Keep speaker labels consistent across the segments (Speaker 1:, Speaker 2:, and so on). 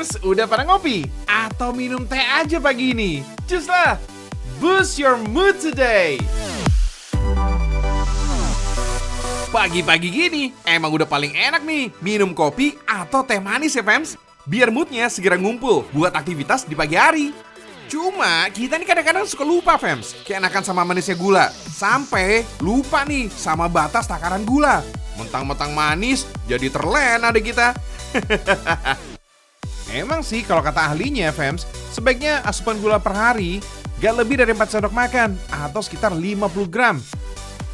Speaker 1: fams, udah pada ngopi? Atau minum teh aja pagi ini? Cus lah, boost your mood today! Pagi-pagi gini, emang udah paling enak nih minum kopi atau teh manis ya fams? Biar moodnya segera ngumpul buat aktivitas di pagi hari. Cuma kita nih kadang-kadang suka lupa fams, keenakan sama manisnya gula. Sampai lupa nih sama batas takaran gula. Mentang-mentang manis, jadi terlena deh kita. Emang sih kalau kata ahlinya fams, sebaiknya asupan gula per hari gak lebih dari 4 sendok makan atau sekitar 50 gram.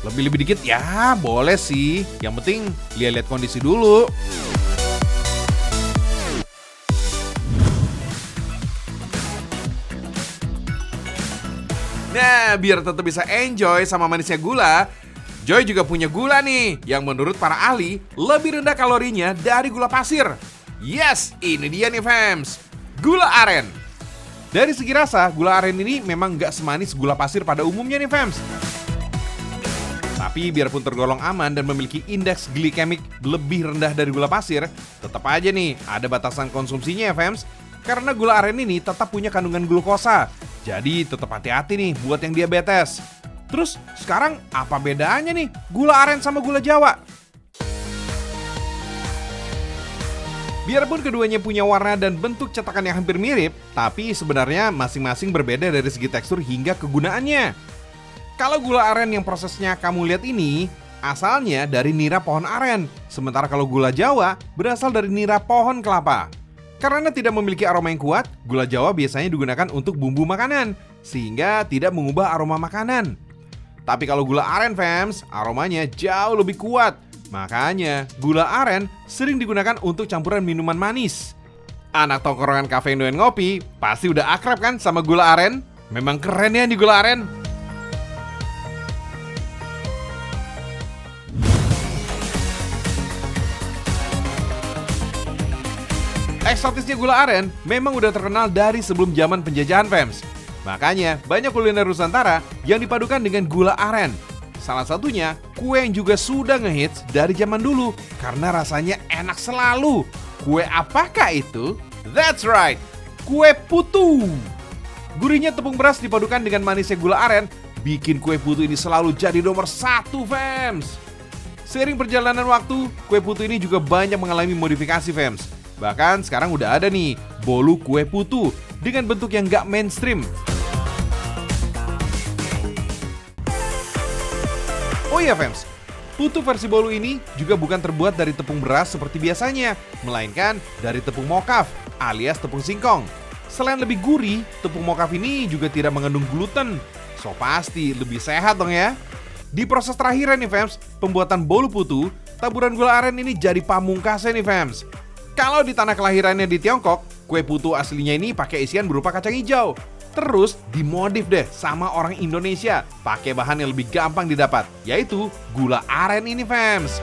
Speaker 1: Lebih-lebih dikit ya boleh sih, yang penting lihat-lihat kondisi dulu. Nah, biar tetap bisa enjoy sama manisnya gula, Joy juga punya gula nih yang menurut para ahli lebih rendah kalorinya dari gula pasir. Yes, ini dia nih fams, gula aren. Dari segi rasa, gula aren ini memang gak semanis gula pasir pada umumnya nih fams. Tapi biarpun tergolong aman dan memiliki indeks glikemik lebih rendah dari gula pasir, tetap aja nih ada batasan konsumsinya ya fams. Karena gula aren ini tetap punya kandungan glukosa. Jadi tetap hati-hati nih buat yang diabetes. Terus sekarang apa bedanya nih gula aren sama gula Jawa? Biarpun keduanya punya warna dan bentuk cetakan yang hampir mirip, tapi sebenarnya masing-masing berbeda dari segi tekstur hingga kegunaannya. Kalau gula aren yang prosesnya kamu lihat ini, asalnya dari nira pohon aren. Sementara kalau gula Jawa berasal dari nira pohon kelapa. Karena tidak memiliki aroma yang kuat, gula Jawa biasanya digunakan untuk bumbu makanan, sehingga tidak mengubah aroma makanan. Tapi kalau gula aren fams, aromanya jauh lebih kuat. Makanya gula aren sering digunakan untuk campuran minuman manis. Anak tongkrongan kafe Indo Ngopi pasti udah akrab kan sama gula aren? Memang keren ya nih gula aren. Eksotisnya gula aren memang udah terkenal dari sebelum zaman penjajahan fams. Makanya banyak kuliner Nusantara yang dipadukan dengan gula aren. Salah satunya kue yang juga sudah ngehits dari zaman dulu karena rasanya enak selalu. Kue apakah itu? That's right, kue putu. Gurihnya tepung beras dipadukan dengan manisnya gula aren bikin kue putu ini selalu jadi nomor 1 fams. Seiring perjalanan waktu, kue putu ini juga banyak mengalami modifikasi fams. Bahkan sekarang udah ada nih bolu kue putu dengan bentuk yang gak mainstream. Oh iya fams, putu versi bolu ini juga bukan terbuat dari tepung beras seperti biasanya, melainkan dari tepung mokaf alias tepung singkong. Selain lebih gurih, tepung mokaf ini juga tidak mengandung gluten. So pasti lebih sehat dong ya. Di proses terakhir nih fams, pembuatan bolu putu, taburan gula aren ini jadi pamungkasnya nih fams. Kalau di tanah kelahirannya di Tiongkok, kue putu aslinya ini pakai isian berupa kacang hijau. Terus dimodif deh sama orang Indonesia pakai bahan yang lebih gampang didapat, yaitu gula aren ini fams.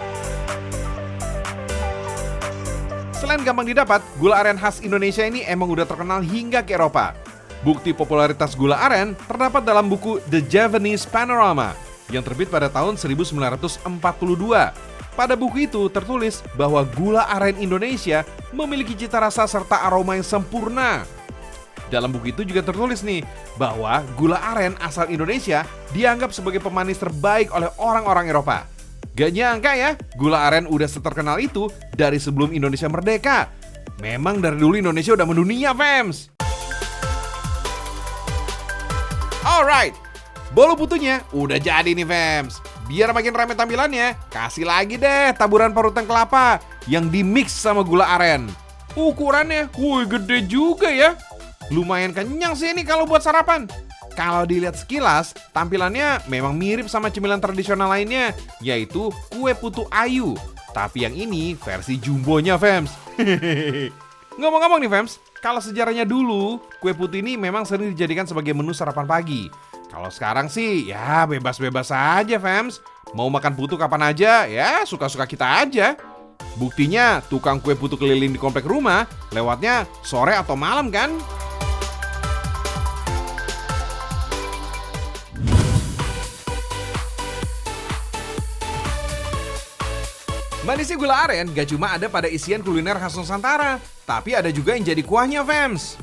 Speaker 1: Selain gampang didapat, gula aren khas Indonesia ini emang udah terkenal hingga ke Eropa. Bukti popularitas gula aren terdapat dalam buku The Javanese Panorama yang terbit pada tahun 1942. Pada buku itu tertulis bahwa gula aren Indonesia memiliki cita rasa serta aroma yang sempurna. Dalam buku itu juga tertulis nih bahwa gula aren asal Indonesia dianggap sebagai pemanis terbaik oleh orang-orang Eropa. Gak nyangka ya, gula aren udah seterkenal itu dari sebelum Indonesia merdeka. Memang dari dulu Indonesia udah mendunia fams. Alright, bolu putunya udah jadi nih fams. Biar makin ramai tampilannya, kasih lagi deh taburan parutan kelapa yang dimix sama gula aren. Ukurannya, gede juga ya. Lumayan kenyang sih ini kalau buat sarapan. Kalau dilihat sekilas, tampilannya memang mirip sama cemilan tradisional lainnya, yaitu kue putu ayu. Tapi yang ini versi jumbonya fams. Ngomong-ngomong nih fams, kalau sejarahnya dulu, kue putu ini memang sering dijadikan sebagai menu sarapan pagi. Kalau sekarang sih, ya bebas-bebas aja fams. Mau makan putu kapan aja, ya suka-suka kita aja. Buktinya, tukang kue putu keliling di komplek rumah, lewatnya sore atau malam kan? Manisnya gula aren gak cuma ada pada isian kuliner khas Nusantara, tapi ada juga yang jadi kuahnya, fams.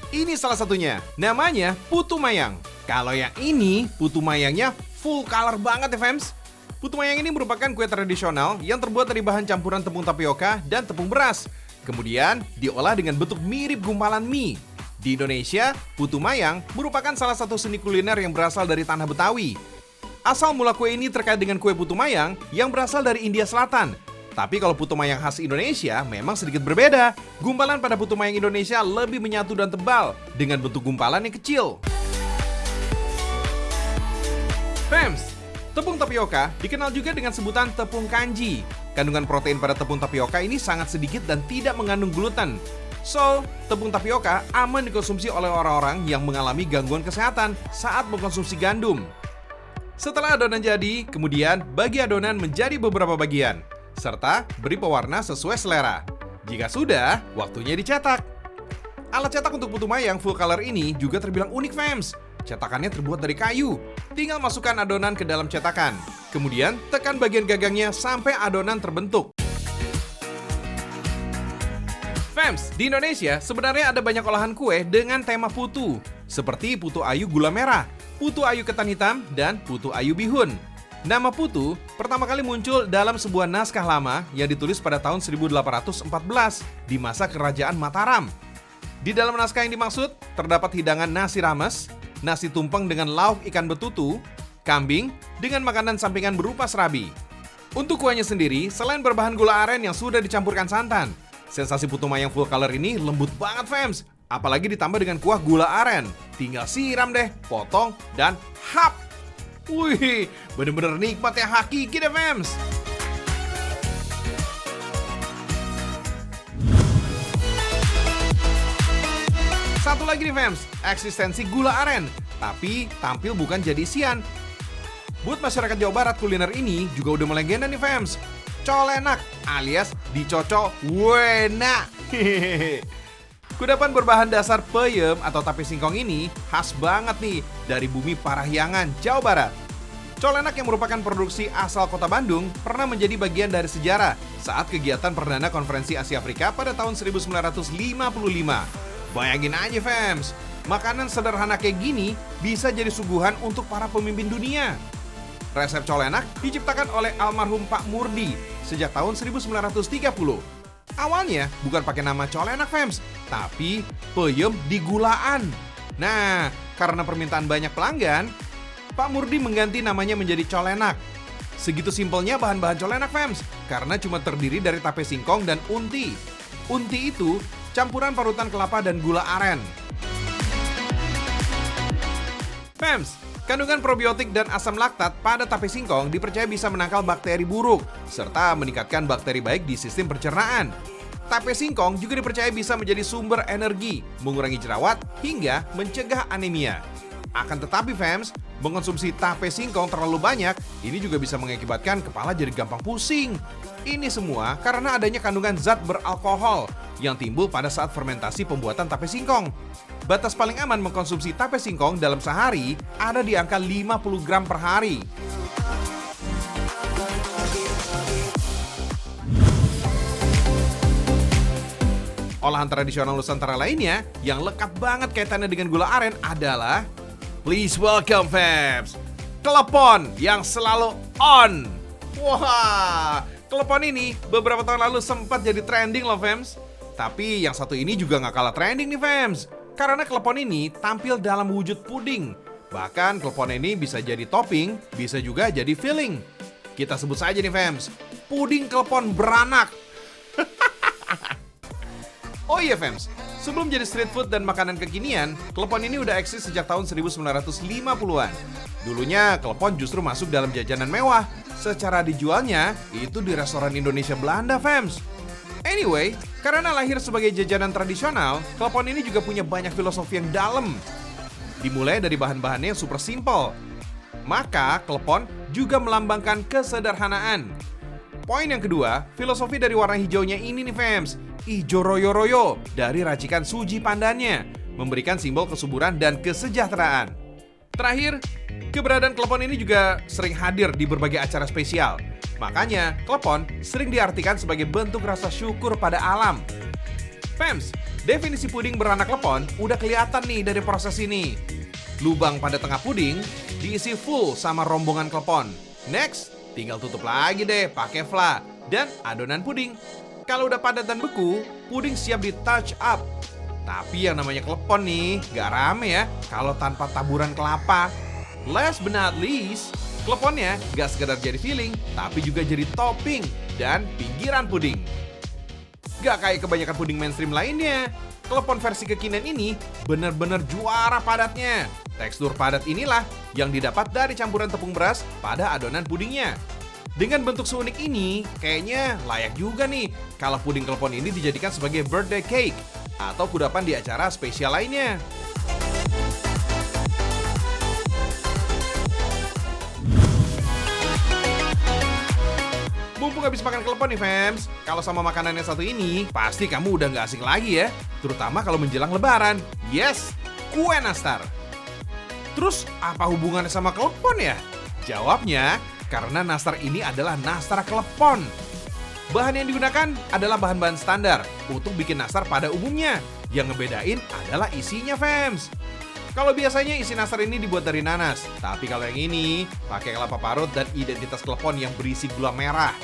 Speaker 1: Ini salah satunya, namanya putu mayang. Kalau yang ini, putu mayangnya full color banget ya, fams. Putu mayang ini merupakan kue tradisional yang terbuat dari bahan campuran tepung tapioka dan tepung beras. Kemudian diolah dengan bentuk mirip gumpalan mie. Di Indonesia, putu mayang merupakan salah satu seni kuliner yang berasal dari tanah Betawi. Asal mula kue ini terkait dengan kue putu mayang yang berasal dari India Selatan. Tapi kalau putu mayang khas Indonesia memang sedikit berbeda. Gumpalan pada putu mayang Indonesia lebih menyatu dan tebal dengan bentuk gumpalan yang kecil. Fams, tepung tapioka dikenal juga dengan sebutan tepung kanji. Kandungan protein pada tepung tapioka ini sangat sedikit dan tidak mengandung gluten. So, tepung tapioka aman dikonsumsi oleh orang-orang yang mengalami gangguan kesehatan saat mengkonsumsi gandum. Setelah adonan jadi, kemudian bagi adonan menjadi beberapa bagian, serta beri pewarna sesuai selera. Jika sudah, waktunya dicetak. Alat cetak untuk putu mayang full color ini juga terbilang unik, fams. Cetakannya terbuat dari kayu. Tinggal masukkan adonan ke dalam cetakan. Kemudian tekan bagian gagangnya sampai adonan terbentuk. Fams, di Indonesia sebenarnya ada banyak olahan kue dengan tema putu, seperti putu ayu gula merah, putu ayu ketan hitam, dan putu ayu bihun. Nama putu pertama kali muncul dalam sebuah naskah lama yang ditulis pada tahun 1814 di masa kerajaan Mataram. Di dalam naskah yang dimaksud, terdapat hidangan nasi rames, nasi tumpeng dengan lauk ikan betutu, kambing, dengan makanan sampingan berupa serabi. Untuk kuahnya sendiri, selain berbahan gula aren yang sudah dicampurkan santan, sensasi putu mayang full color ini lembut banget, fams. Apalagi ditambah dengan kuah gula aren. Tinggal siram deh, potong, dan hap. Wih, bener-bener nikmat ya, hakiki deh, fams. Satu lagi nih, fams, eksistensi gula aren. Tapi tampil bukan jadi isian. Buat masyarakat Jawa Barat, kuliner ini juga udah melegenda nih, fams. Colenak alias dicocok wena. Kudapan berbahan dasar peyem atau tape singkong ini khas banget nih dari bumi Parahyangan, Jawa Barat. Colenak yang merupakan produksi asal kota Bandung pernah menjadi bagian dari sejarah saat kegiatan perdana konferensi Asia Afrika pada tahun 1955. Bayangin aja, fams, makanan sederhana kayak gini bisa jadi suguhan untuk para pemimpin dunia. Resep colenak diciptakan oleh almarhum Pak Murdi sejak tahun 1930. Awalnya bukan pakai nama colenak, fams, tapi peyem di gulaan. Nah, karena permintaan banyak pelanggan, Pak Murdi mengganti namanya menjadi colenak. Segitu simpelnya bahan-bahan colenak, fams, karena cuma terdiri dari tape singkong dan unti. Unti itu campuran parutan kelapa dan gula aren. Fams, kandungan probiotik dan asam laktat pada tape singkong dipercaya bisa menangkal bakteri buruk, serta meningkatkan bakteri baik di sistem pencernaan. Tape singkong juga dipercaya bisa menjadi sumber energi, mengurangi jerawat, hingga mencegah anemia. Akan tetapi, fams, mengonsumsi tape singkong terlalu banyak, ini juga bisa mengakibatkan kepala jadi gampang pusing. Ini semua karena adanya kandungan zat beralkohol yang timbul pada saat fermentasi pembuatan tape singkong. Batas paling aman mengkonsumsi tape singkong dalam sehari ada di angka 50 gram per hari. Olahan tradisional Nusantara lainnya yang lekat banget kaitannya dengan gula aren adalah, please welcome, fams, klepon yang selalu on. Wah, klepon ini beberapa tahun lalu sempat jadi trending loh, fams. Tapi yang satu ini juga gak kalah trending nih, fams. Karena klepon ini tampil dalam wujud puding. Bahkan klepon ini bisa jadi topping, bisa juga jadi filling. Kita sebut saja nih, fams, puding klepon beranak. Oh iya, fams, sebelum jadi street food dan makanan kekinian, klepon ini udah eksis sejak tahun 1950-an. Dulunya klepon justru masuk dalam jajanan mewah. Secara dijualnya itu di restoran Indonesia Belanda, fams. Anyway, karena lahir sebagai jajanan tradisional, klepon ini juga punya banyak filosofi yang dalam. Dimulai dari bahan-bahannya yang super simple. Maka klepon juga melambangkan kesederhanaan. Poin yang kedua, filosofi dari warna hijaunya ini nih, fams. Ijo royo-royo dari racikan suji pandannya, memberikan simbol kesuburan dan kesejahteraan. Terakhir, keberadaan klepon ini juga sering hadir di berbagai acara spesial. Makanya, klepon sering diartikan sebagai bentuk rasa syukur pada alam. Fams, definisi puding beranak klepon udah kelihatan nih dari proses ini. Lubang pada tengah puding diisi full sama rombongan klepon. Next, tinggal tutup lagi deh pakai fla dan adonan puding. Kalau udah padat dan beku, puding siap di touch up. Tapi yang namanya klepon nih, gak rame ya kalau tanpa taburan kelapa. Last but not least, kleponnya gak sekedar jadi filling, tapi juga jadi topping dan pinggiran puding. Gak kayak kebanyakan puding mainstream lainnya, klepon versi kekinian ini bener-bener juara padatnya. Tekstur padat inilah yang didapat dari campuran tepung beras pada adonan pudingnya. Dengan bentuk seunik ini, kayaknya layak juga nih kalau puding klepon ini dijadikan sebagai birthday cake atau kudapan di acara spesial lainnya. Mumpung habis makan klepon nih fams, kalau sama makanan yang satu ini, pasti kamu udah gak asing lagi ya. Terutama kalau menjelang lebaran. Yes, kue nastar. Terus apa hubungannya sama klepon ya? Jawabnya, karena nastar ini adalah nastar klepon. Bahan yang digunakan adalah bahan-bahan standar untuk bikin nastar pada umumnya. Yang ngebedain adalah isinya fams. Kalau biasanya isi nastar ini dibuat dari nanas, tapi kalau yang ini pakai kelapa parut dan identitas klepon yang berisi gula merah.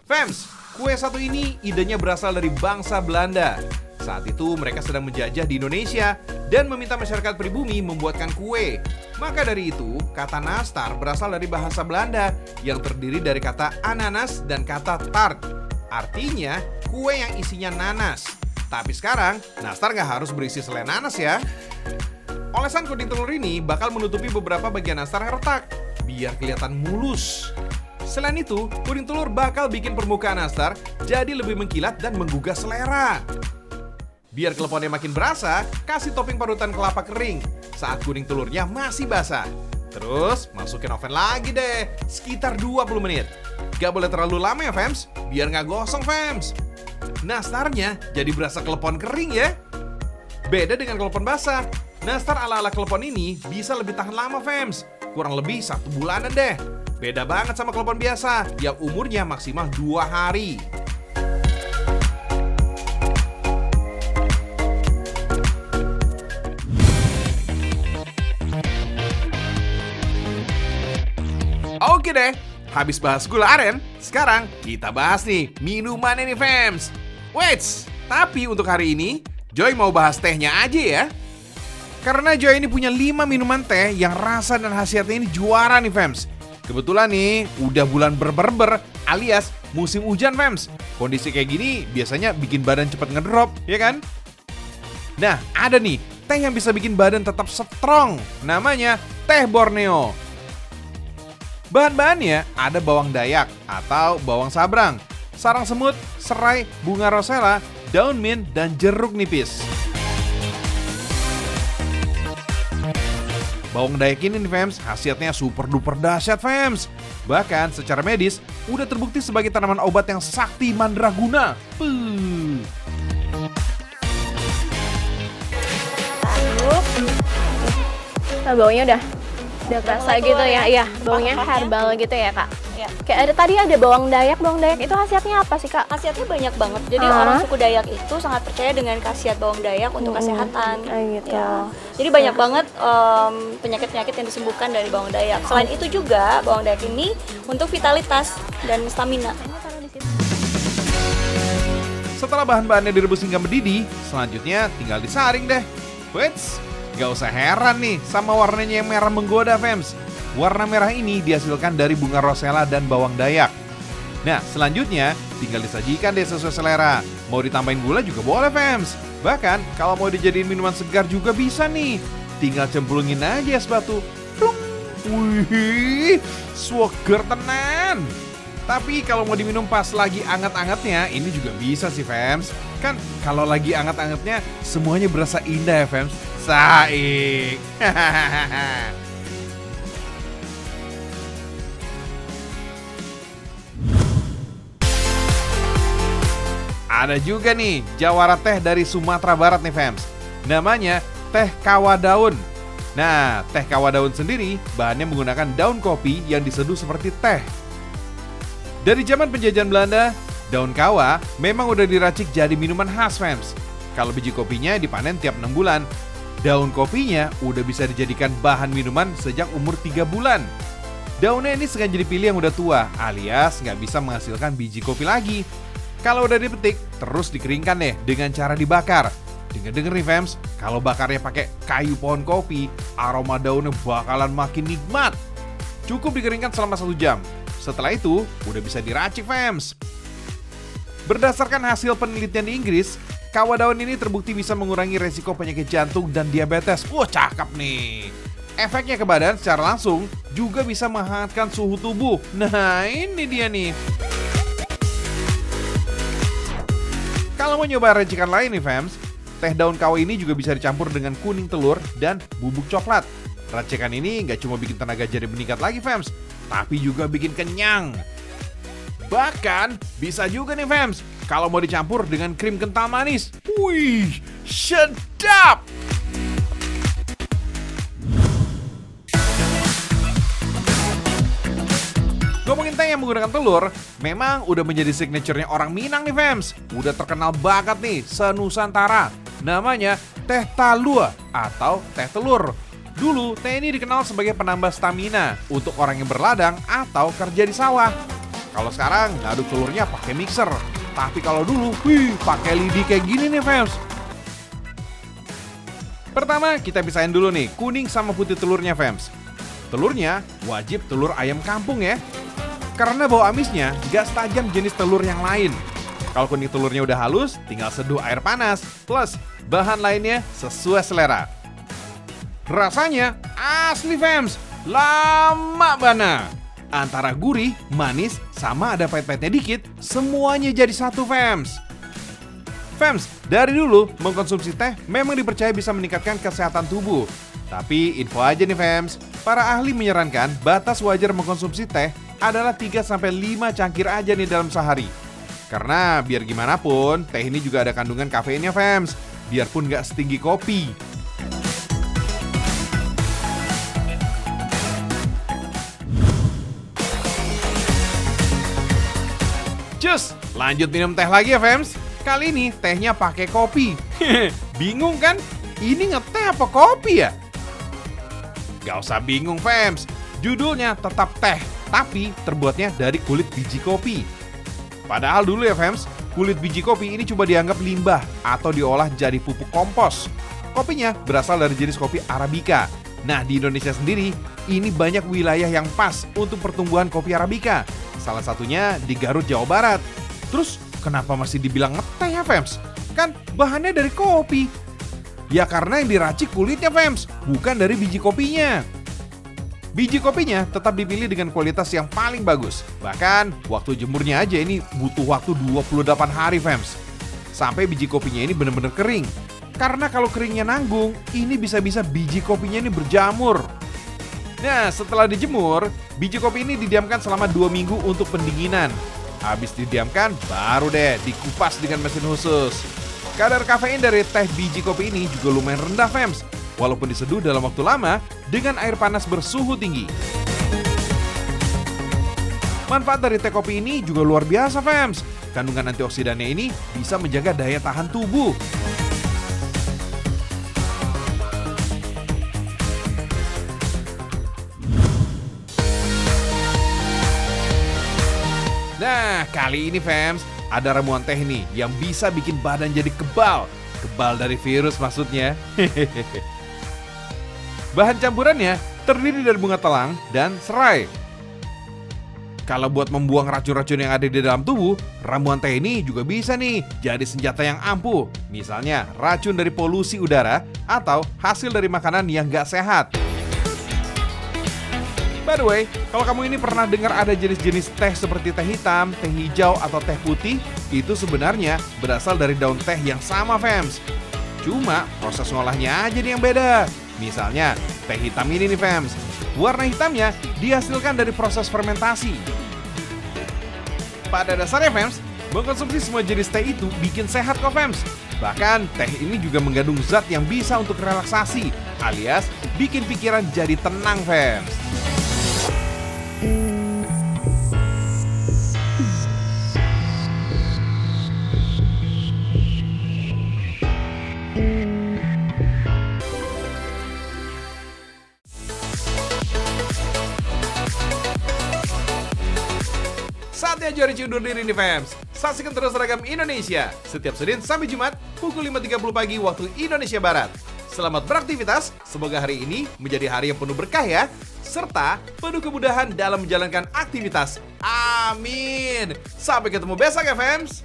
Speaker 1: Fams, kue satu ini idenya berasal dari bangsa Belanda. Saat itu mereka sedang menjajah di Indonesia dan meminta masyarakat pribumi membuatkan kue. Maka dari itu, kata nastar berasal dari bahasa Belanda yang terdiri dari kata ananas dan kata tart. Artinya, kue yang isinya nanas. Tapi sekarang, nastar nggak harus berisi selai nanas ya. Olesan kuning telur ini bakal menutupi beberapa bagian nastar yang retak, biar kelihatan mulus. Selain itu, kuning telur bakal bikin permukaan nastar jadi lebih mengkilat dan menggugah selera. Biar kleponnya makin berasa, kasih topping parutan kelapa kering saat kuning telurnya masih basah. Terus masukin oven lagi deh, sekitar 20 menit. Gak boleh terlalu lama ya fams, biar gak gosong fams. Nastarnya jadi berasa klepon kering ya. Beda dengan klepon basah, nastar ala-ala klepon ini bisa lebih tahan lama fams. Kurang lebih 1 bulanan deh. Beda banget sama klepon biasa yang umurnya maksimal 2 hari. Oke deh, habis bahas gula aren, sekarang kita bahas nih minuman ini fams. Wait, tapi untuk hari ini, Joy mau bahas tehnya aja ya. Karena Joy ini punya 5 minuman teh yang rasa dan khasiatnya ini juara nih fams. Kebetulan nih, udah bulan berber alias musim hujan fams. Kondisi kayak gini biasanya bikin badan cepet ngedrop, ya kan? Nah, ada nih teh yang bisa bikin badan tetap strong. Namanya teh Borneo. Bahan-bahannya ada bawang dayak atau bawang sabrang, sarang semut, serai, bunga rosella, daun mint, dan jeruk nipis. Bawang dayak ini nih fams, khasiatnya super duper dahsyat fams. Bahkan secara medis udah terbukti sebagai tanaman obat yang sakti mandraguna.
Speaker 2: Nah, baunya udah kerasa gitu ya, iya, baunya herbal gitu ya kak.
Speaker 3: Ya.
Speaker 2: Kayak tadi ada bawang dayak itu khasiatnya apa sih kak?
Speaker 3: Khasiatnya banyak banget. Jadi orang suku Dayak itu sangat percaya dengan khasiat bawang dayak untuk kesehatan.
Speaker 2: Gitu.
Speaker 3: Ya. Jadi banyak banget penyakit-penyakit yang disembuhkan dari bawang dayak. Selain itu juga bawang dayak ini untuk vitalitas dan stamina.
Speaker 1: Setelah bahan-bahannya direbus hingga mendidih, selanjutnya tinggal disaring deh. Wits, gak usah heran nih sama warnanya yang merah menggoda fams. Warna merah ini dihasilkan dari bunga rosella dan bawang dayak. Nah, selanjutnya tinggal disajikan deh sesuai selera. Mau ditambahin gula juga boleh fams. Bahkan kalau mau dijadiin minuman segar juga bisa nih. Tinggal cemplungin aja es batu. Plung. Wih, seger tenan. Tapi kalau mau diminum pas lagi anget-angetnya, ini juga bisa sih fams. Kan kalau lagi anget-angetnya semuanya berasa indah ya fams. Saik. Ada juga nih jawara teh dari Sumatera Barat nih fams. Namanya teh kawah daun. Nah, teh kawah daun sendiri bahannya menggunakan daun kopi yang diseduh seperti teh. Dari zaman penjajahan Belanda, daun kawa memang udah diracik jadi minuman khas, fams. Kalau biji kopinya dipanen tiap 6 bulan, daun kopinya udah bisa dijadikan bahan minuman sejak umur 3 bulan. Daunnya ini sengaja dipilih yang udah tua, alias nggak bisa menghasilkan biji kopi lagi. Kalau udah dipetik, terus dikeringkan deh dengan cara dibakar. Dengar-dengar nih fams, kalau bakarnya pakai kayu pohon kopi, aroma daunnya bakalan makin nikmat. Cukup dikeringkan selama 1 jam. Setelah itu, udah bisa diracik fams. Berdasarkan hasil penelitian di Inggris, kawa daun ini terbukti bisa mengurangi resiko penyakit jantung dan diabetes. Wah, cakep nih. Efeknya ke badan secara langsung juga bisa menghangatkan suhu tubuh. Nah, ini dia nih. Kalau mau nyoba racikan lain nih fams, teh daun kawa ini juga bisa dicampur dengan kuning telur dan bubuk coklat. Racikan ini nggak cuma bikin tenaga jadi meningkat lagi fams, tapi juga bikin kenyang. Bahkan bisa juga nih fams, kalau mau dicampur dengan krim kental manis. Wih, sedap! Ngomongin teh yang menggunakan telur, memang udah menjadi signaturenya orang Minang nih fams. Udah terkenal banget nih se-Nusantara. Namanya teh talua atau teh telur. Dulu teh ini dikenal sebagai penambah stamina untuk orang yang berladang atau kerja di sawah. Kalau sekarang ngaduk telurnya pakai mixer. Tapi kalau dulu, pakai lidi kayak gini nih fams. Pertama kita pisahin dulu nih kuning sama putih telurnya fams. Telurnya wajib telur ayam kampung ya. Karena bau amisnya gak setajam jenis telur yang lain. Kalau kuning telurnya udah halus, tinggal seduh air panas. Plus, bahan lainnya sesuai selera. Rasanya asli fams, lama bana. Antara gurih, manis, sama ada pahit-pahitnya dikit, semuanya jadi satu fams. Fams, dari dulu mengkonsumsi teh memang dipercaya bisa meningkatkan kesehatan tubuh. Tapi info aja nih fams, para ahli menyarankan batas wajar mengkonsumsi teh adalah 3-5 cangkir aja nih dalam sehari. Karena biar gimana pun, teh ini juga ada kandungan kafeinnya fams, biarpun gak setinggi kopi. Cus, lanjut minum teh lagi ya fams. Kali ini tehnya pakai kopi. Bingung kan? Ini ngeteh apa kopi ya? Gak usah bingung fams, judulnya tetap teh, tapi terbuatnya dari kulit biji kopi. Padahal dulu ya fams, kulit biji kopi ini coba dianggap limbah atau diolah jadi pupuk kompos. Kopinya berasal dari jenis kopi Arabica. Nah, di Indonesia sendiri, ini banyak wilayah yang pas untuk pertumbuhan kopi Arabica. Salah satunya di Garut, Jawa Barat. Terus, kenapa masih dibilang ngeteh ya fams? Kan bahannya dari kopi. Ya karena yang diracik kulitnya fams, bukan dari biji kopinya. Biji kopinya tetap dipilih dengan kualitas yang paling bagus. Bahkan waktu jemurnya aja ini butuh waktu 28 hari fams. Sampai biji kopinya ini benar-benar kering. Karena kalau keringnya nanggung, ini bisa-bisa biji kopinya ini berjamur. Nah, setelah dijemur, biji kopi ini didiamkan selama 2 minggu untuk pendinginan. Habis didiamkan, baru deh dikupas dengan mesin khusus. Kadar kafein dari teh biji kopi ini juga lumayan rendah fams, walaupun diseduh dalam waktu lama dengan air panas bersuhu tinggi. Manfaat dari teh kopi ini juga luar biasa fams. Kandungan antioksidannya ini bisa menjaga daya tahan tubuh. Nah, kali ini fams, ada ramuan teh nih yang bisa bikin badan jadi kebal. Kebal dari virus maksudnya. Bahan campurannya terdiri dari bunga telang dan serai. Kalau buat membuang racun-racun yang ada di dalam tubuh, ramuan teh ini juga bisa nih jadi senjata yang ampuh. Misalnya racun dari polusi udara atau hasil dari makanan yang gak sehat. By the way, kalau kamu ini pernah dengar ada jenis-jenis teh seperti teh hitam, teh hijau, atau teh putih, itu sebenarnya berasal dari daun teh yang sama fams. Cuma proses ngolahnya aja nih yang beda. Misalnya teh hitam ini nih fams, warna hitamnya dihasilkan dari proses fermentasi. Pada dasarnya fams, mengkonsumsi semua jenis teh itu bikin sehat kok fams. Bahkan teh ini juga mengandung zat yang bisa untuk relaksasi, alias bikin pikiran jadi tenang fams. Saatnya Jorici undur diri nih fams. Saksikan terus Ragam Indonesia setiap Senin sampai Jumat pukul 5.30 pagi waktu Indonesia Barat. Selamat beraktivitas, semoga hari ini menjadi hari yang penuh berkah ya, serta penuh kemudahan dalam menjalankan aktivitas. Amin. Sampai ketemu besok ya fams.